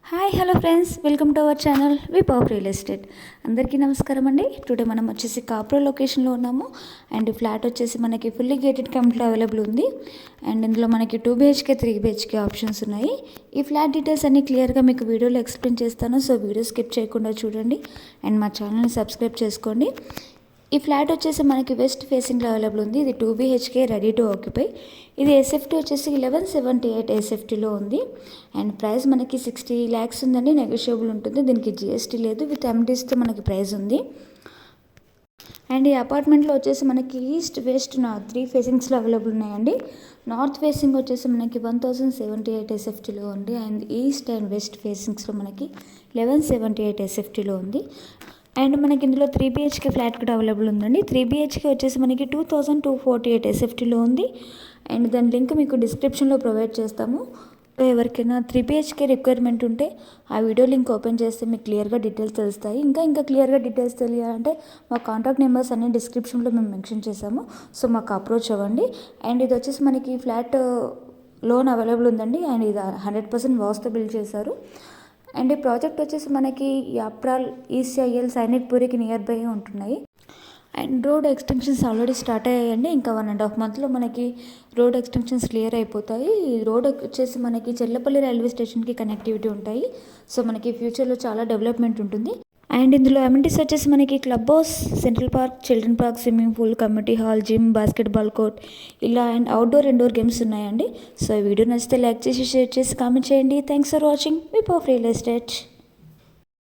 Hi hello friends, welcome to our channel whip of real estate. అందరికీ నమస్కారం అండి. Today మనం వచ్చేసి కాప్రో లొకేషన్లో ఉన్నాము. అండ్ ఫ్లాట్ వచ్చేసి మనకి ఫుల్లీ గేటెడ్ కమ్యూనిటీలో అవైలబుల్ ఉంది. అండ్ ఇందులో మనకి 2 BHK 3 BHK ఆప్షన్స్ ఉన్నాయి. ఈ ఫ్లాట్ డీటెయిల్స్ అన్ని క్లియర్గా మీకు వీడియోలో ఎక్స్ప్లెయిన్ చేస్తాను. సో వీడియో స్కిప్ చేయకుండా చూడండి అండ్ మా ఛానల్ని సబ్స్క్రైబ్ చేసుకోండి. ఈ ఫ్లాట్ వచ్చేసి మనకి వెస్ట్ ఫేసింగ్లో అవైలబుల్ ఉంది. ఇది 2 BHK రెడీ టు ఆక్యుపై. ఇది ఎస్ఎఫ్టీ వచ్చేసి 1178 ఎస్ఎఫ్టీలో ఉంది. అండ్ ప్రైస్ మనకి 60 lakhs ఉందండి. నెగోషియబుల్ ఉంటుంది. దీనికి జిఎస్టీ లేదు. విత్ ఎంటీస్తో మనకి ప్రైస్ ఉంది. అండ్ ఈ అపార్ట్మెంట్లో వచ్చేసి మనకి ఈస్ట్ వెస్ట్ నార్త్ 3 ఫేసింగ్స్లో అవైలబుల్ ఉన్నాయండి. నార్త్ ఫేసింగ్ వచ్చేసి మనకి 1078 ఎస్ఎఫ్టీలో ఉంది. అండ్ ఈస్ట్ అండ్ వెస్ట్ ఫేసింగ్స్లో మనకి 1178 ఎస్ఎఫ్టీలో ఉంది. అండ్ మనకి ఇందులో 3 BHK ఫ్లాట్ కూడా అవైలబుల్ ఉందండి. 3 BHK వచ్చేసి మనకి 2248 ఎస్ఎఫ్టీలో ఉంది. అండ్ దాని లింక్ మీకు డిస్క్రిప్షన్లో ప్రొవైడ్ చేస్తాము. ఎవరికైనా 3 BHK రిక్వైర్మెంట్ ఉంటే ఆ వీడియో లింక్ ఓపెన్ చేస్తే మీకు క్లియర్గా డీటెయిల్స్ తెలుస్తాయి. ఇంకా క్లియర్గా డీటెయిల్స్ తెలియాలంటే మా కాంటాక్ట్ నెంబర్స్ అన్ని డిస్క్రిప్షన్లో మేము మెన్షన్ చేసాము. సో మాకు అప్రోచ్ అవ్వండి. అండ్ ఇది వచ్చేసి మనకి ఫ్లాట్ లోన్ అవైలబుల్ ఉందండి. అండ్ ఇది 100% వాస్తుతో బిల్డ్ చేశారు. అండ్ ఈ ప్రాజెక్ట్ వచ్చేసి మనకి యాప్రాల్ ఈసీఐఎల్ సైనిక్పూరికి నియర్ బై ఉంటున్నాయి. And road extensions already start అయ్యాయండి. ఇంకా 1.5 monthలో మనకి రోడ్ ఎక్స్టెన్షన్స్ క్లియర్ అయిపోతాయి. రోడ్ వచ్చేసి మనకి చెల్లపల్లి రైల్వే స్టేషన్కి కనెక్టివిటీ ఉంటాయి. సో మనకి ఫ్యూచర్లో చాలా డెవలప్మెంట్ ఉంటుంది. అండ్ ఇందులో అమ్యూనిటీస్ వచ్చేసి మనకి club house, central park, children park, swimming pool, community hall, gym, basketball court ఇలా అండ్ అవుట్డోర్ ఇండోర్ గేమ్స్ ఉన్నాయండి. సో ఈ వీడియో నచ్చితే లైక్ చేసి, షేర్ చేసి, కామెంట్ చేయండి. Thanks for watching whip of real estate.